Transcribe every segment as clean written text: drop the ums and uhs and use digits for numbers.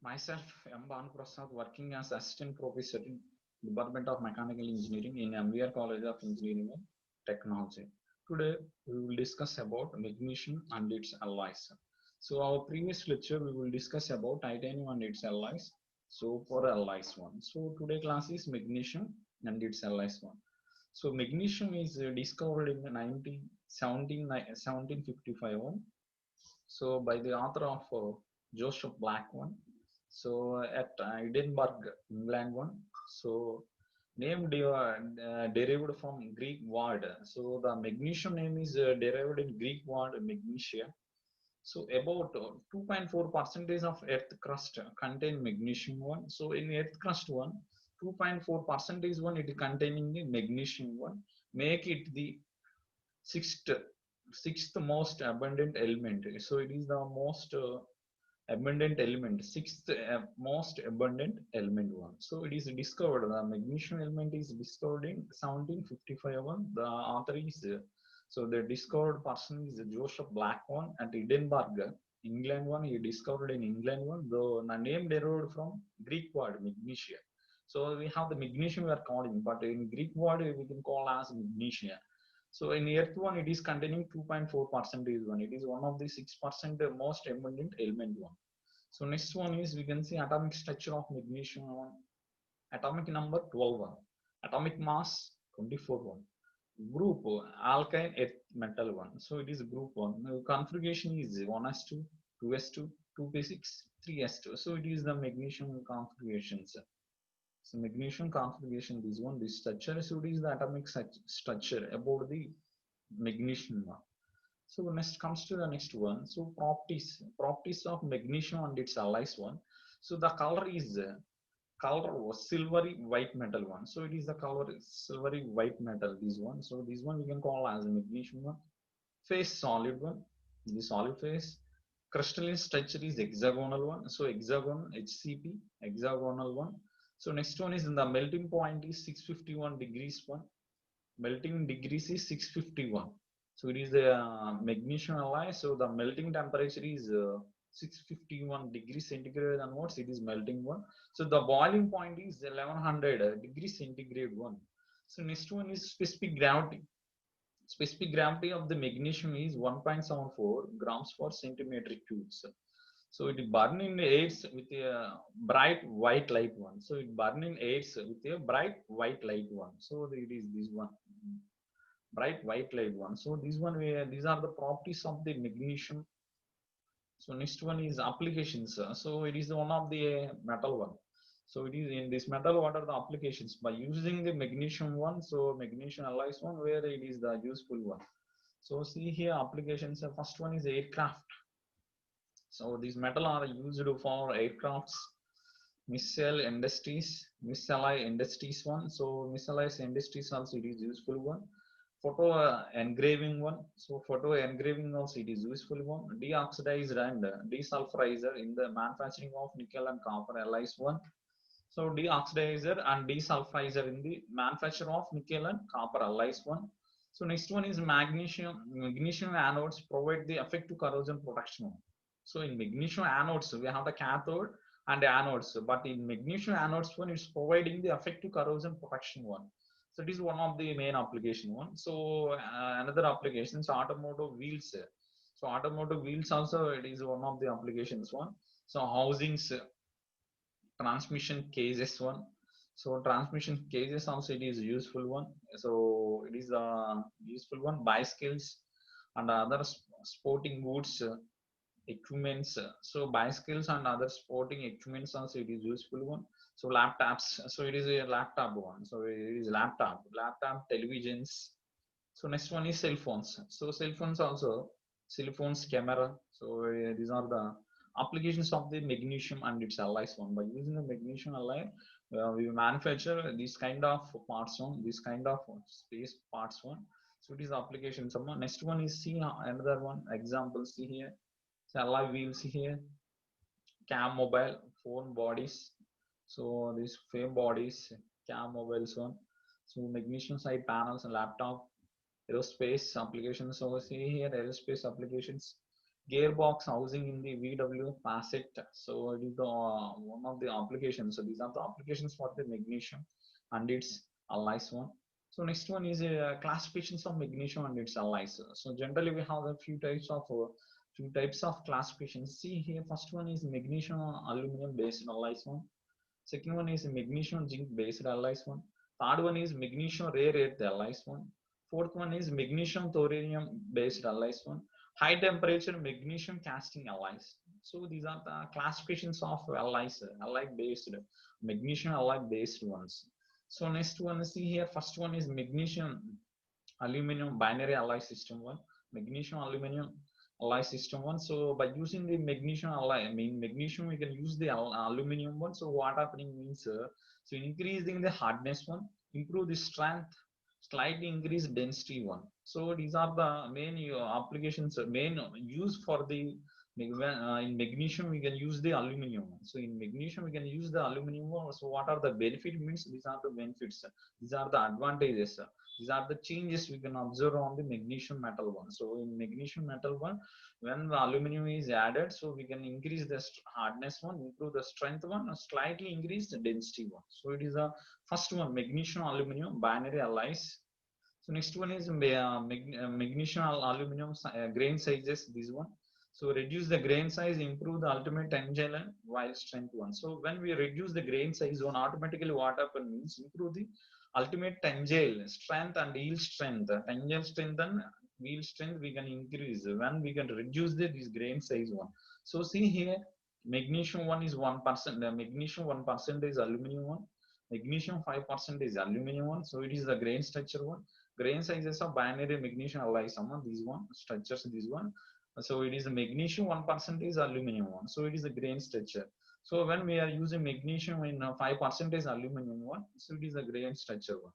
Myself, M. Prasad, working as assistant professor in Department of Mechanical Engineering in MVR College of Engineering and Technology. Today, we will discuss about magnesium and its alloys. So, our previous lecture, we will discuss about titanium and its alloys. So, for alloys one. So, today class is magnesium and its alloys one. So, magnesium is discovered in the 1755 one. So, by the author of Joseph Black one. So at Edinburgh, England one. So name derived from Greek word. So the magnesium name is derived in Greek word magnesia. So about 2.4 percentage of earth crust contain magnesium one. So in earth crust one, 2.4 percentage one it containing the magnesium one, make it the sixth sixth most abundant element. So it is the most abundant element, sixth most abundant element one. So it is discovered, the magnesium element is discovered in 1755 one. The author is so the discovered person is Joseph Black one at Edinburgh, England one. He discovered in England one. The name derived from Greek word magnesia. So we have the magnesium we are calling, but in Greek word we can call as magnesia. So in earth one, it is containing 2.4 percentage one. It is one of the 6% most abundant element one. So next one is we can see atomic structure of magnesium one. Atomic number 12 one. Atomic mass 24 one. Group alkyne earth metal one. So it is group one. Configuration is 1s2, 2s2, 2p6, 3s2. So it is the magnesium configurations. So magnesium configuration, this one, this structure. So it is the atomic structure about the magnesium one. So next comes to the next one. So properties of magnesium and its alloys one. So the color is color was silvery white metal one. So it is the color silvery white metal, this one. So this one we can call as magnesium one. Phase solid one, the solid phase. Crystalline structure is hexagonal one. So hexagon HCP, hexagonal one. So next one is in the melting point is 651 degrees one. Melting degrees is 651. So it is the magnesium alloy. So the melting temperature is 651 degrees centigrade onwards. It is melting one. So the boiling point is 1100 degrees centigrade one. So next one is specific gravity. Specific gravity of the magnesium is 1.74 grams per centimeter cubes. So it burn in airs with a bright white light one. So it burn in airs with a bright white light one. So it is this one, bright white light one. So this one, these are the properties of the magnesium. So next one is applications. So it is one of the metal one. So it is in this metal, what are the applications? By using the magnesium one, so magnesium alloys one, where it is the useful one. So see here applications. First one is aircraft. So these metal are used for aircrafts, missile industries, missile industries one. So missile industries also it is useful one. Photo engraving one. So photo engraving also it is useful one. Deoxidized and desulfurizer in the manufacturing of nickel and copper alloys one. So deoxidizer and desulfurizer in the manufacture of nickel and copper alloys one. So next one is magnesium. Magnesium anodes provide the effective corrosion protection. So in magnesium anodes, we have the cathode and anodes, but in magnesium anodes one, it's providing the effective corrosion protection one. So it is one of the main application one. So another applications, automotive wheels. So automotive wheels also it is one of the applications one. So housings, transmission cases one. So transmission cases also it is useful one. So it is a useful one. Bicycles and other sporting goods equipments. So bicycles and other sporting equipments also it is useful one. So laptops, so it is a laptop one. So it is laptop televisions. So next one is cell phones. So cell phones also, cell phones camera. So these are the applications of the magnesium and its alloys one. By using the magnesium alloy, we manufacture this kind of parts one, this kind of space parts one. So it is application. Some next one is see another one example. See here, so alloy wheels here, cam mobile phone bodies. So these frame bodies, cam mobiles one. So magnesium side panels and laptop. Aerospace applications. So see here aerospace applications, gearbox housing in the VW facet. So it is the one of the applications. So these are the applications for the magnesium and its alloys one. So next one is classifications of magnesium and its alloys. So generally we have a few types of classifications. See here, first one is magnesium aluminum based alloys one. Second one is magnesium zinc based alloys one. Third one is magnesium rare earth alloys one. Fourth one is magnesium thorium based alloys one. High temperature magnesium casting alloys. So these are the classifications of alloys, alloy based, magnesium alloy based ones. So next one, see here, first one is magnesium aluminum binary alloy system one, magnesium aluminum alloy system one. So by using the magnesium alloy, I mean magnesium, we can use the aluminum one. So what happening means, so increasing the hardness one, improve the strength, slightly increase density one. So these are the main applications, main use for the in magnesium we can use the aluminum one. So in magnesium we can use the aluminum one. So what are the benefit means, these are the benefits, these are the advantages, these are the changes we can observe on the magnesium metal one. So in magnesium metal one, when the aluminum is added, so we can increase the hardness one, improve the strength one, and slightly increase the density one. So it is a first one, magnesium aluminum binary alloys. So next one is magnesium aluminum grain sizes, this one. So reduce the grain size, improve the ultimate tensile and wire strength one. So when we reduce the grain size one, automatically what happens means improve the ultimate tensile strength and yield strength. Tensile strength and yield strength we can increase when we can reduce this grain size one. So see here, magnesium one is 1%, magnesium 1% is aluminum one, magnesium 5% is aluminum one. So it is the grain structure one. Grain sizes of binary magnesium alloys, these one structures, this one. So it is the magnesium 1% is aluminum one. So it is the grain structure. So when we are using magnesium in 5% aluminum one, so it is a grain structure one.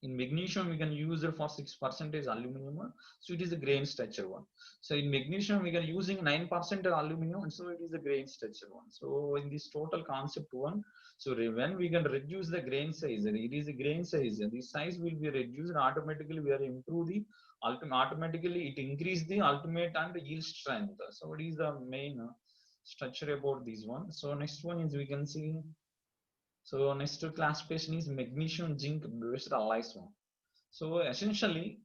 In magnesium we can use it for 6% aluminum one, so it is a grain structure one. So in magnesium we can using 9% aluminum, so it is a grain structure one. So in this total concept one, so when we can reduce the grain size, it is a grain size, the size will be reduced, automatically we are improve the ultimate, automatically it increase the ultimate and yield strength. So it is the main structure about this one. So next one is we can see, so next classification is magnesium zinc based alloys one. So essentially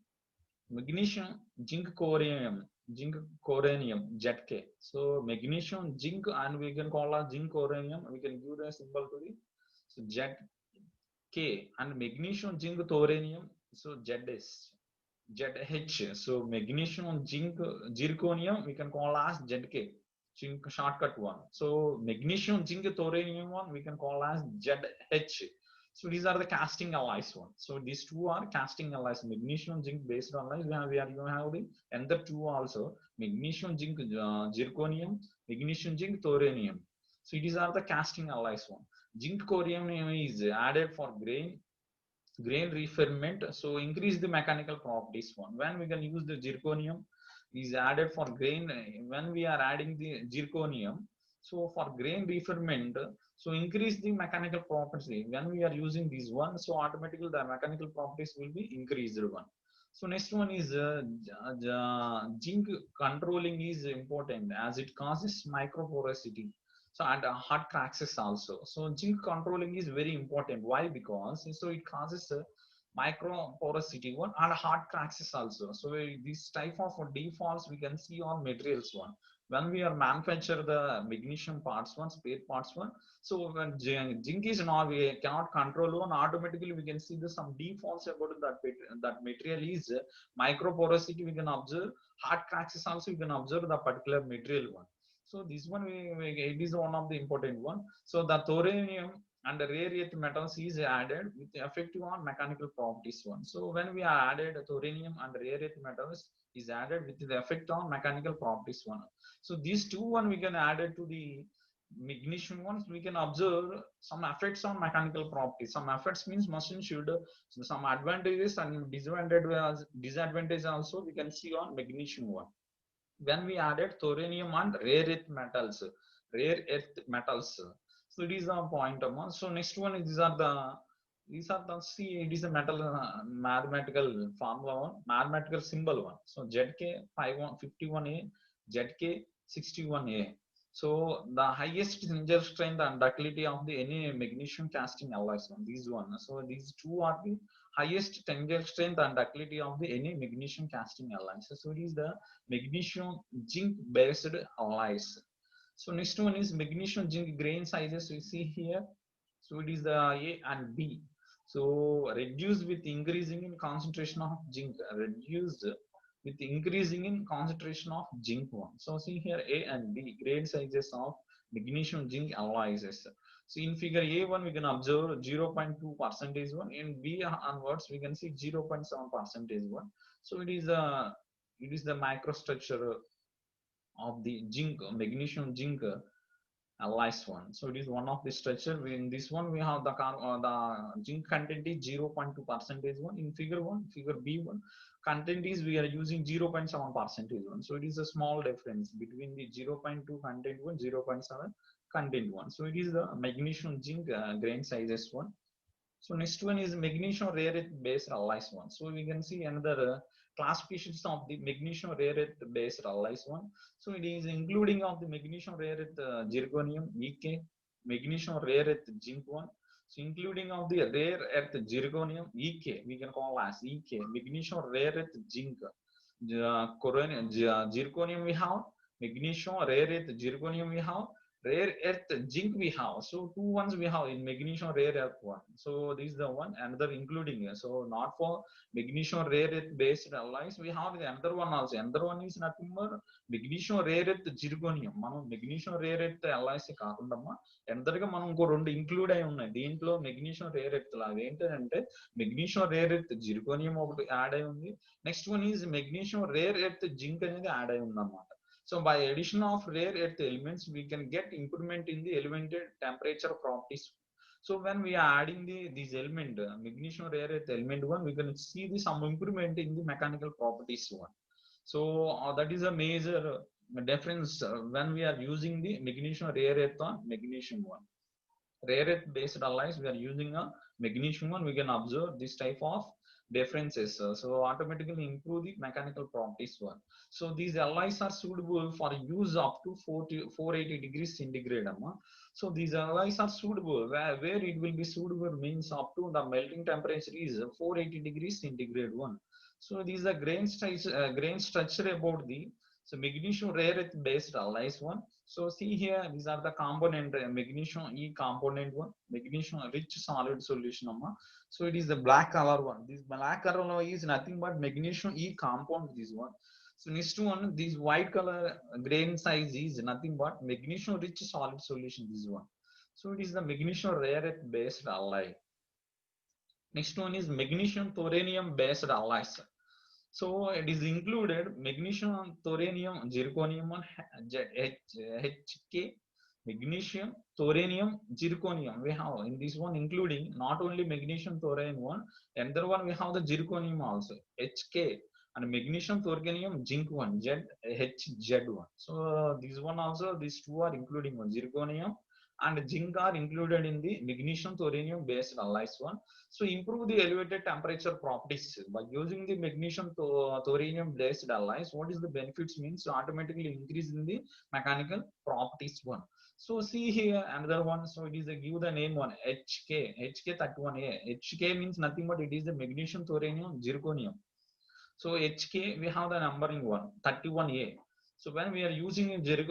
magnesium zinc coronium, ZK. So magnesium zinc, and we can call a zinc coronium, we can give the symbol to the, so ZK, and magnesium zinc thorium, so ZH. So magnesium zinc zirconium we can call as ZK, zinc shortcut one. So magnesium zinc thorium one we can call as ZH. So these are the casting alloys one. So these two are casting alloys, magnesium zinc based alloys. We are going to have the another two also, magnesium zinc zirconium, magnesium zinc thorium. So these are the casting alloys one. Zinc corium is added for grain refinement, so increase the mechanical properties one. When we can use the zirconium is added for grain, when we are adding the zirconium, so for grain refinement, so increase the mechanical properties. When we are using this one, so automatically the mechanical properties will be increased one. So next one is zinc controlling is important as it causes microporosity, so and hard cracks also. So zinc controlling is very important. Why? Because so it causes micro porosity one and hard cracks also. So this type of defaults we can see on materials one. When we are manufacture the magnesium parts one, spare parts one, so when zinc is not, we cannot control one, automatically we can see the some defaults about that material is micro porosity we can observe, hard cracks also we can observe the particular material one. So this one it is one of the important one. So the thorium and the rare earth metals is added with effective on mechanical properties one. So when we are added thorium and rare earth metals is added with the effect on mechanical properties one. So these two one we can add it to the magnesium ones, we can observe some effects on mechanical properties. Some effects means machine should, so some advantages and disadvantages also we can see on magnesium one. When we added thorium and rare earth metals, so it is a point of one. So next one is these are the, see, it is a metal mathematical formula one, mathematical symbol one. So ZK 51A ZK61A. So the highest tensile strength and ductility of the any magnesium casting alloys one. These one. So these two are the highest tensile strength and ductility of the any magnesium casting alloys. So it is the magnesium zinc based alloys. So next one is magnesium zinc grain sizes we see here. So it is the A and B. So reduced with increasing in concentration of zinc, reduced with increasing in concentration of zinc one. So see here A and B grade sizes of magnesium zinc alloys. So in figure A1 we can observe 0.2 percentage one. In B onwards we can see 0.7 percentage one. So it is the microstructure of the zinc magnesium zinc alloys one. So it is one of the structure. In this one we have the zinc content is 0.2 percentage one. In figure B1 content is we are using 0.7 percentage one. So it is a small difference between the 0.2 content one, 0.7 content one. So it is the magnesium zinc grain sizes one. So next one is magnesium rare earth based alloys one. So we can see another classifications of the magnesium rare earth based alloys one. So it is including of the magnesium rare earth zirconium EK, magnesium rare earth zinc one. So including of the rare earth zirconium EK, we can call as EK, magnesium rare earth zinc, zirconium we have, magnesium rare earth zirconium we have, rare earth zinc we have. So two ones we have in magnesium rare earth one. So this is the one, another including. So not for magnesium rare earth based alloys, we have the another one also. Another one is nothing but magnesium rare earth zirconium. మనం magnesium rare earth alloys కాకుండా ఎందరిగా మనం ఇంకో రెండు include అయి ఉన్నాయి దీంట్లో magnesium rare earth లాగా ఏంటంటే మెగ్నీషియం రేర్ ఎర్త్ జిర్కోనియం ఒకటి యాడ్ అయి ఉంది next one is magnesium rare earth zinc అనేది యాడ్ అయి ఉంది అన్నమాట. So by addition of rare earth elements, we can get improvement in the elevated temperature properties. So when we are adding these element, magnesium rare earth element one, we can see some improvement in the mechanical properties one. So that is a major difference when we are using the magnesium rare earth on magnesium one. Rare earth based alloys, we are using a magnesium one, we can observe this type of differences. So automatically improve the mechanical properties one. So these alloys are suitable for use up to 480 degrees centigrade. So these alloys are suitable where it will be suitable means up to the melting temperature is 480 degrees centigrade one. So these are grain structure about the so magnesium rare earth based alloys one. So see here, these are the component magnesium E component one, magnesium rich solid solution. So it is the black color one. This black color is nothing but magnesium E compound. This one. So next one, this white color grain size is nothing but magnesium rich solid solution. This one. So it is the magnesium rare earth based alloy. Next one is magnesium thorium based alloys. So it is included magnesium, thorium, zirconium, HK, magnesium, thorium, zirconium. We have in this one including not only magnesium, thorium one, another one we have the zirconium also, HK, and magnesium, thorium, zinc one, HZ1. So this one also, these two are including one, zirconium and zinc are included in the magnesium thorium based alloys one. So improve the elevated temperature properties by using the magnesium thorium based alloys. What is the benefits means? So automatically increase in the mechanical properties one. So see here another one. So it is a give the name one, HK31A. HK means nothing but it is the magnesium thorium zirconium. So HK we have the numbering one, 31A. So when we are using magnesium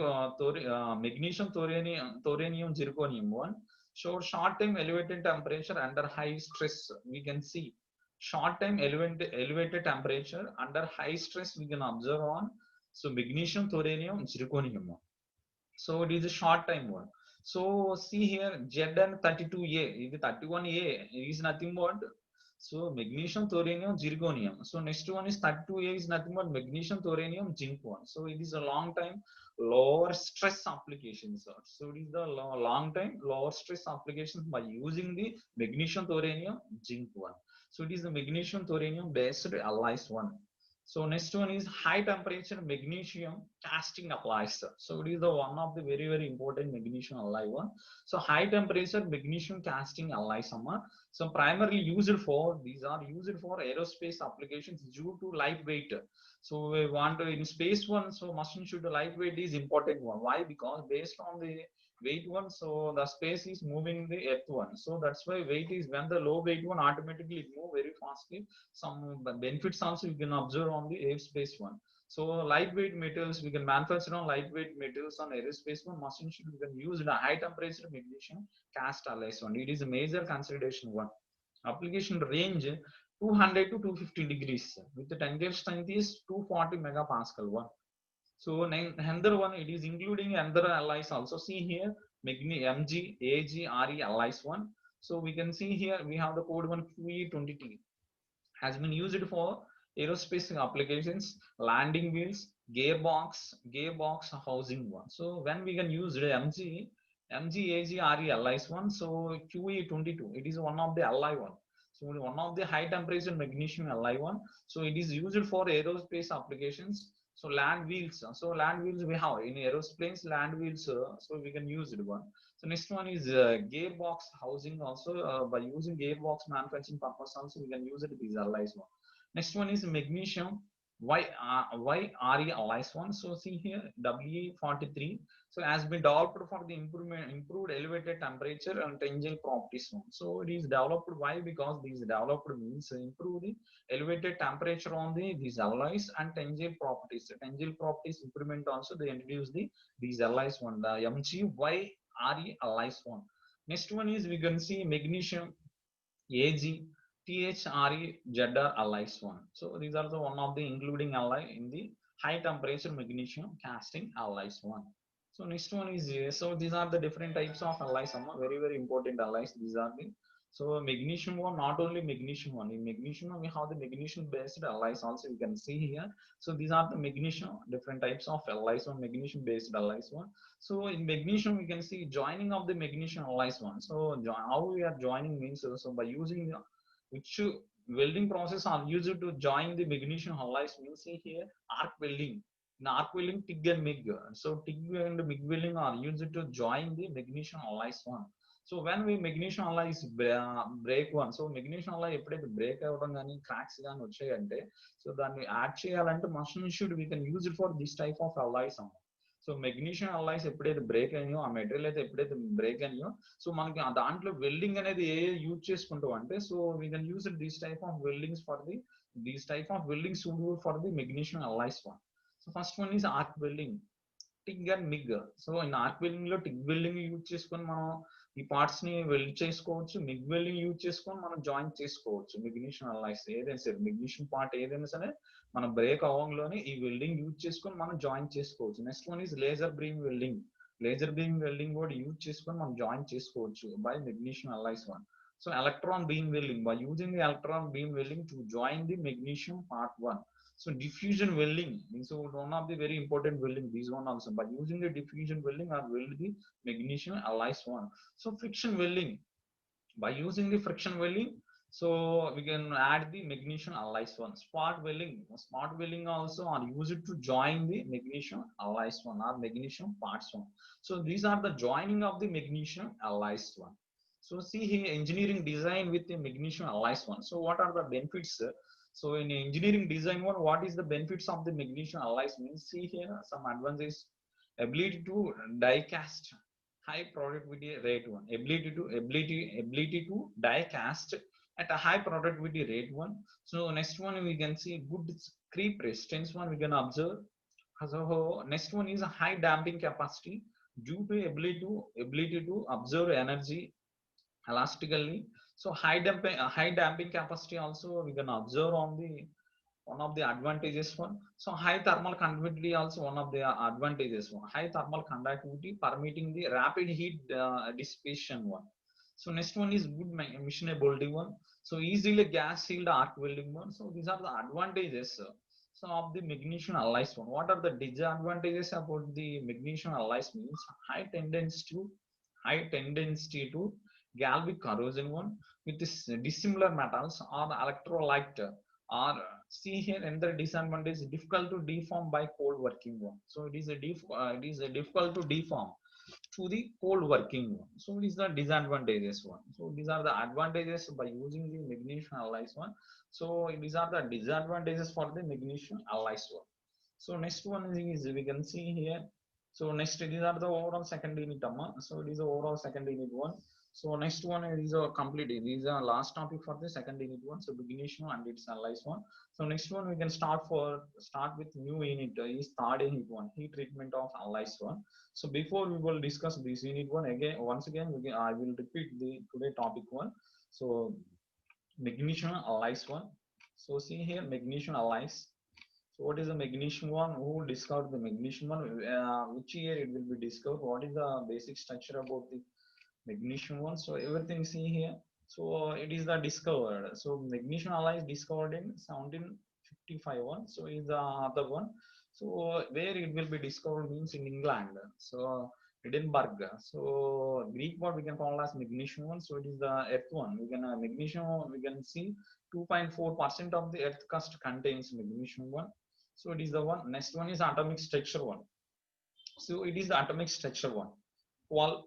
thorium zirconium one, so short time elevated temperature under high stress, we can see short time elevated temperature under high stress we can observe on. So magnesium thorium zirconium one. So it is a short time one. So see here ZN32A, 31A is nothing but so magnesium thorium zirconium. So next one is 32A is nothing but magnesium thorium zinc one. So it is a long time lower stress applications. So it is the long time lower stress applications by using the magnesium thorium zinc one. So it is the magnesium thorium based alloys one. So next one is high temperature magnesium casting alloys. So it is the one of the very important magnesium alloy one. So high temperature magnesium casting alloys. So primarily used for, these are used for aerospace applications due to lightweight. So we want to in space one, so machine should lightweight is important one. Why? Because based on the weight one, so the space is moving the earth one. So that's why weight is, when the low weight one automatically move very fastly. Some benefits also you can observe on the airspace one. So lightweight metals we can manufacture on lightweight metals on aerospace one. Machine should we can use the high temperature magnesium cast alloys one. It is a major consideration one. Application range 200 to 250 degrees with the tensile strength is 240 megapascal one. So another one, it is including another alloys also. See here, Mg, Ag, Re alloys one. So we can see here we have the code one QE20T has been used for aerospace applications, landing wheels, gearbox housing one. So when we can use the Mg, Ag, Re alloys one. So QE22, it is one of the alloy one. So one of the high temperature magnesium alloy one. So it is used for aerospace applications. So land wheels. So land wheels we have in aeroplanes, land wheels. So we can use it one. So next one is gearbox housing also. By using gearbox manufacturing purpose also we can use it. These alloys one. Next one is magnesium Re alloys one. So see here We43. So has been developed for the improved elevated temperature and tensile properties one. So it is developed. Why? Because these developed means improve the elevated temperature on these alloys and tensile properties. Tensile properties improvement also they introduce these alloys one. The Mg Re alloys one. Next one is we can see magnesium Ag THRE alloys one. So these are the one of the including alloy in the high temperature magnesium casting alloys one. So next one is so these are the different types of alloys. Some very important alloys. These are the, so magnesium one, not only magnesium one. In magnesium we have the magnesium based alloys also you can see here. So these are the magnesium different types of alloys one, magnesium based alloys one. So in magnesium we can see joining of the magnesium alloys one. So how we are joining means, so by using which welding process are used to join the magnesium alloys means, see here arc welding. In arc welding, TIG and MIG. So TIG and MIG welding are used to join the magnesium alloys one. So when we magnesium alloys break one, so magnesium alloy ఎప్పుడైతే break అవ్వడం కానీ cracks కానీ వచ్చాయంటే, so దాన్ని add చేయాలంటే machine should we can use it for this type of alloys. So magnesium alloys ఎప్పుడైతే break అయినాయో, ఆ material అయితే ఎప్పుడైతే బ్రేక్ అయినాయో, సో మనకి దాంట్లో వెల్డింగ్ అనేది యూజ్ చేసుకుంటాం అంటే, so we can use these type of weldings for the these type of welding suitable for the magnesium alloys one. So first one is arc welding, TIG and MiG. So in arc welding లో TIG welding use చేసుకొని మనం ఈ parts ని wealth చేసుకోవచ్చు. MiG welding use చేసుకొని మనం join చేసుకోవచ్చు. Magnesium alloys ఏదైనా సరే, మెగ్నీషియం పార్ట్ ఏదైనా సరే మన బ్రేక్ అవ్వడంలోనే ఈ వెల్డింగ్ యూజ్ చేసుకొని మనం జాయిన్ చేసుకోవచ్చు. Next one is laser beam welding. Laser beam welding కూడా యూజ్ చేసుకొని మనం జాయిన్ చేసుకోవచ్చు by magnesium alloys one. So electron beam welding, by using the electron beam welding to join the magnesium part one. So diffusion welding means one of the very important welding. These one also by using the diffusion welding or weld the magnesium alloys one. So friction welding, by using the friction welding, so we can add the magnesium alloys one. Spot welding, spot welding also are used to join the magnesium alloys one or magnesium parts one. So these are the joining of the magnesium alloys one. So see here engineering design with the magnesium alloys one. So what are the benefits? So in engineering design one, what is the benefits of the magnesium alloys means, see here some advantages. Ability to die cast high productivity rate one. Ability to die cast at a high productivity rate one. So next one we can see good creep resistance one we can observe. So next one is a high damping capacity due to ability to absorb energy elastically. So high damping capacity also we can observe on the one of the advantages one. So high thermal conductivity also one of the advantages one. High thermal conductivity permitting the rapid heat dissipation one. So next one is good machinability one. So easily gas sealed arc welding one. So these are the advantages so of the magnesium alloys one. What are the disadvantages about the magnesium alloys means, high tendency to galvic corrosion one with this dissimilar metals or electrolyte or See here, another disadvantage is difficult to deform by cold working one. So it is a difficult to deform to the cold working one. So it is the disadvantages one. So these are the advantages by using the magnesium alloys one. So these are the disadvantages for the magnesium alloys one. So next one is we can see here. So next these are the overall second unit. So it is the overall second unit one. So next one is a complete. These are last topic for the second unit one. So magnesium and its alloys one. So next one we can start with new unit is third unit one, heat treatment of alloys one. So before we will discuss this unit one again, once again I will repeat the today topic one. So magnesium alloys one. So see here magnesium alloys. So what is the magnesium one? Who discovered the magnesium one? Which year it will be discovered? What is the basic structure about the magnesium one? So everything see here. So it is the discovered. So magnesium alloy is discovered in 1755 one. So is the other one. So where it will be discovered means in England. So Edinburgh. So Greek word we can call as magnesium one. So it is the earth one. We can magnesium. We can see 2.4% of the earth crust contains magnesium one. So it is the one. Next one is atomic structure one. So it is the atomic structure one. 12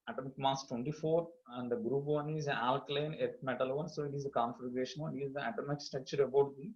atomic mass 24, and the group one is alkaline earth metal one. So it is the configuration one. It is the atomic structure about the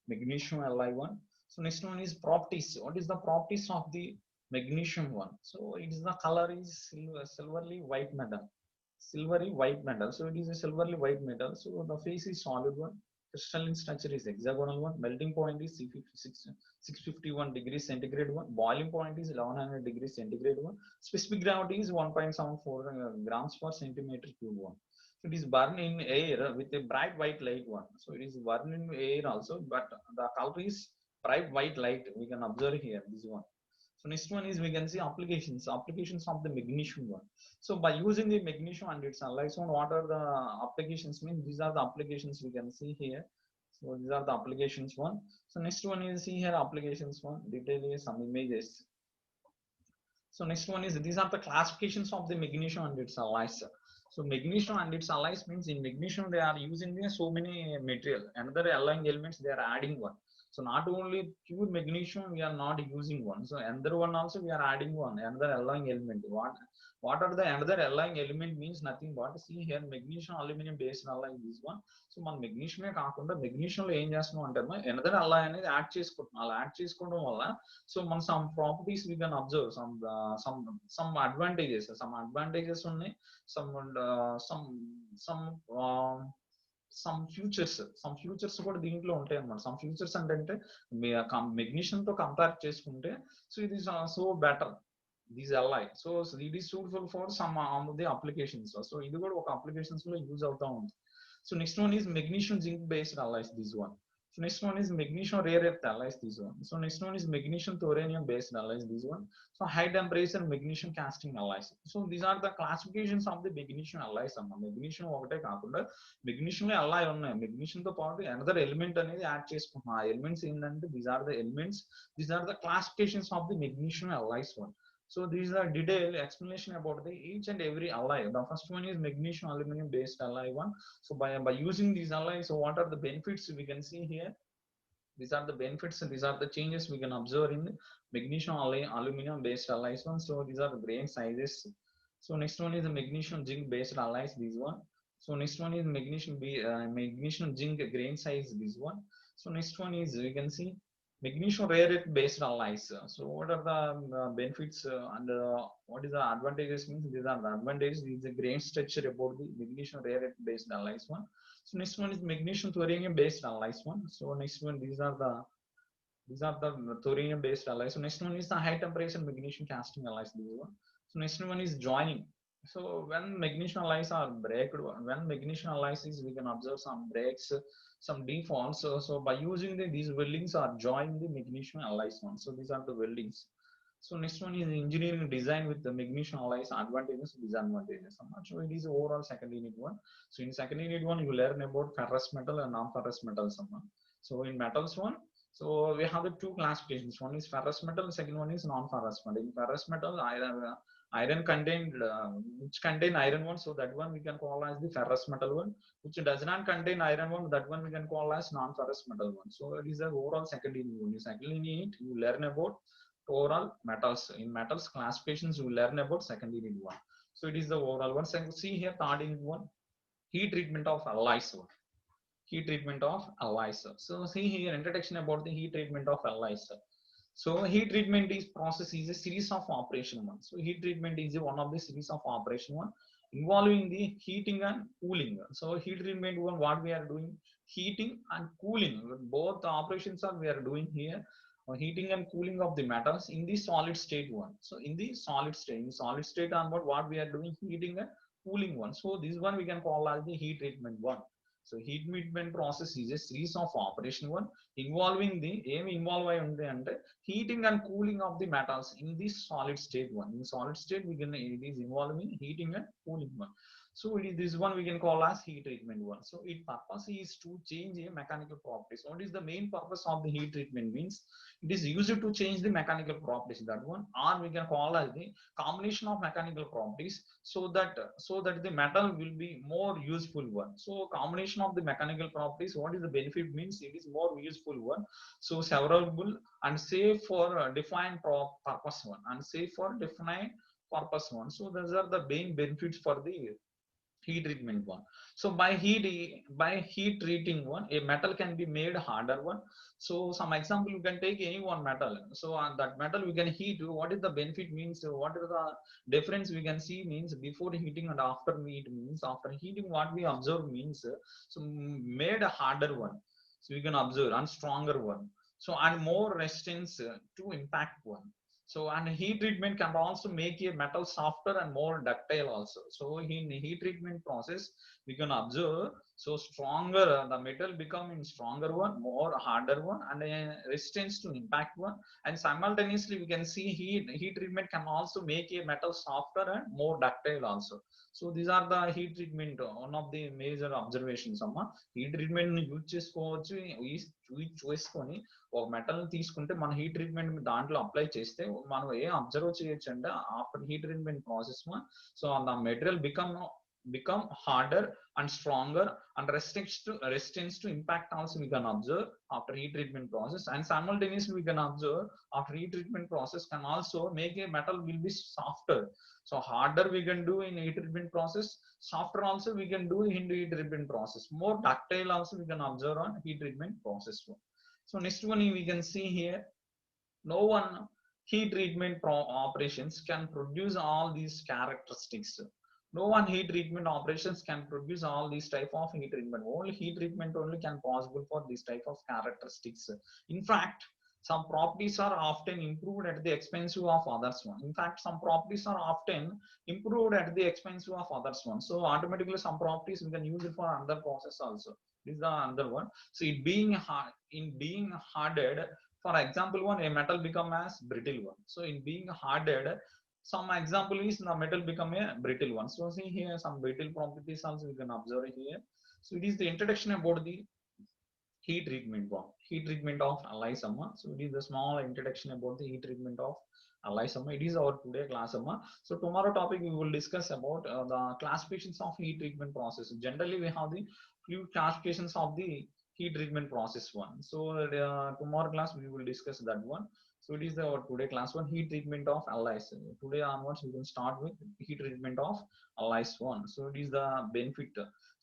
magnesium alloy one. So next one is properties. What is the properties of the magnesium one? So it is the color is silvery white metal. Silvery white metal. So it is a silvery white metal. So the face is solid one. Crystalline structure is hexagonal one. Melting point is 651 degrees centigrade one. Boiling point is 1100 degrees centigrade one. Specific gravity is 1.74 grams per centimeter cube one. So it is burned in air with a bright white light one. So it is burned in air also, but the color is bright white light. We can observe here this one. So next one is we can see applications of the magnesium one. So by using the magnesium and its alloys one, what are the applications mean? These are the applications we can see here. So these are the applications one. So next one is see here applications one. Detail is some images. So next one is these are the classifications of the magnesium and its alloys. So magnesium and its alloys means in magnesium they are using so many material. Another alloying elements they are adding one. So not only pure magnesium we are not using one. So another one also we are adding one another alloying element. What are the another alloying element means nothing but see here magnesium aluminum based alloy this one. So మన మెగ్నీషియమే కాకుండా మెగ్నీషియంలో ఏం చేస్తున్నాం అంటే another alloy అనేది add చేసుకుంటున్నాం. అలా add చేసుకోవడం వల్ల సో మన some properties we can observe some advantages ఉన్నాయి. Some some some some features కూడా దీంట్లో ఉంటాయి అన్నమాట. సమ్ ఫ్యూచర్స్ అంటే మెగ్నీషియం తో కంపేర్ చేసుకుంటే సో ఇది so better these alloy. So it is suitable for some of the applications. So ఇది కూడా ఒక అప్లికేషన్స్ లో యూజ్ అవుతా ఉంది. So next one is magnesium zinc based alloys this one. So next one is magnesium rare earth alloys this one. So next one is magnesium thorium based alloys this one. So high temperature magnesium casting alloys. So these are the classifications of the magnesium alloys. Magnesium ఒకటే కాకుండా magnesium లో alloy ఉన్నాయి. magnesium తో పాటు another element అనేది add చేసుకుంటున్నాం. ఆ elements ఏంటంటే these are the elements, these are the classifications of the magnesium alloys one. So these are detailed explanation about the each and every alloy. The first one is magnesium aluminum based alloy one. So by using these alloys, so what are the benefits we can see here? These are the benefits and these are the changes we can observe in magnesium aluminum based alloys one. So these are the grain sizes. So next one is the magnesium zinc based alloys this one. So next one is magnesium zinc grain size this one. So next one is we can see magnesium rare earth based alloys. So what are the benefits and what is the advantages means? These are the advantages. This is the grain structure about the magnesium rare earth based alloys one. So next one is magnesium thorium based alloys one. So next one these are the thorium based alloys. So next one is the high temperature magnesium casting alloys this one. So next one is joining. So when magnesium alloys are breaked, when magnesium alloys is we can observe some breaks, some deforms. So by using these weldings are joined the magnesium alloys one. So these are the weldings. So next one is engineering design with the magnesium alloys advantages, disadvantages. So it is overall second unit one. So in second unit one you learn about ferrous metal and non-ferrous metals. So in metals one, so we have the two classifications. One is ferrous metal, second one is non-ferrous metal. In ferrous metal, iron contained which contain iron one, so that one we can call as the ferrous metal one. Which does not contain iron one, that one we can call as non-ferrous metal one. So it is the overall second unit. Secondly, you learn about overall metals. In metals classifications, you learn about second unit one. So it is the overall one. So see here, third unit one, heat treatment of alloys. Heat treatment of alloys. So see here, introduction about the heat treatment of alloys. So heat treatment is process is a series of operation one. So heat treatment is one of the series of operation one involving the heating and cooling. So heat treatment one, what we are doing, heating and cooling. Both the operations are we are doing here. Heating and cooling of the metals in the solid state one. So in the solid state onward, what we are doing, heating and cooling one. So this one we can call as the heat treatment one. So heat treatment process is a series of operation one involving the aim involve under heating and cooling of the metals in this solid state one. In solid state we can, it is involving heating and cooling one. So it is this one we can call as heat treatment one. So its purpose is to change a mechanical properties. What is the main purpose of the heat treatment means? It is used to change the mechanical properties, that one, or we can call as the combination of mechanical properties, so that the metal will be more useful one. So combination of the mechanical properties, what is the benefit means, it is more useful one. So severable and safe for defined purpose one, and safe for defined purpose one. So those are the main benefits for the heat treatment one. So by heat treating one, a metal can be made harder one. So some example, you can take any one metal. So on that metal we can heat. What is the benefit means, what is the difference we can see means, before heating and after heat means, after heating what we observe means, so made a harder one, so we can observe, and stronger one, so and more resistance to impact one. So and heat treatment can also make a metal softer and more ductile also. So in heat treatment process we can observe, so stronger the metal become in stronger one, more harder one, and resistance to impact one. And simultaneously we can see heat treatment can also make a metal softer and more ductile also. So these are the heat treatment one of the major observations అమ్మా. Heat treatment use చేసుకోవచ్చు, చేసుకొని ఒక metal తీసుకుంటే మన heat treatment దాంట్లో apply చేస్తే మనం ఏం అబ్జర్వ్ చేయొచ్చు అంటే, after heat treatment process so the material become harder and stronger, and resistance to impact also we can observe after heat treatment process. And simultaneously we can observe after heat treatment process can also make a metal will be softer. So harder we can do in heat treatment process, softer also we can do in heat treatment process, more ductile also we can observe on heat treatment process. So next one we can see here, no one heat treatment operations can produce all these characteristics. No one heat treatment operations can produce all these type of heat treatment. Only heat treatment only can possible for this type of characteristics. In fact, some properties are often improved at the expense of others one. In fact, some properties are often improved at the expense of others one. So automatically some properties we can use it for another process also. This is the another one. So it being being hardened, for example one, a metal become as brittle one. So in being hardened, some example is the metal become a brittle one. So see here some brittle properties also we can observe here. So it is the introduction about the heat treatment one, heat treatment of alloys. So it is the small introduction about the heat treatment of alloys. It is our today class. So tomorrow topic we will discuss about the classifications of heat treatment process. Generally we have the few classifications of the heat treatment process one. So tomorrow class we will discuss that one. So it is our today class one, heat treatment of alloys. Today onwards we can start with heat treatment of alloys one. So it is the benefit.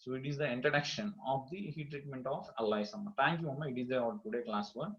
So it is the introduction of the heat treatment of alloys. Thank you, Amma. It is our today class one.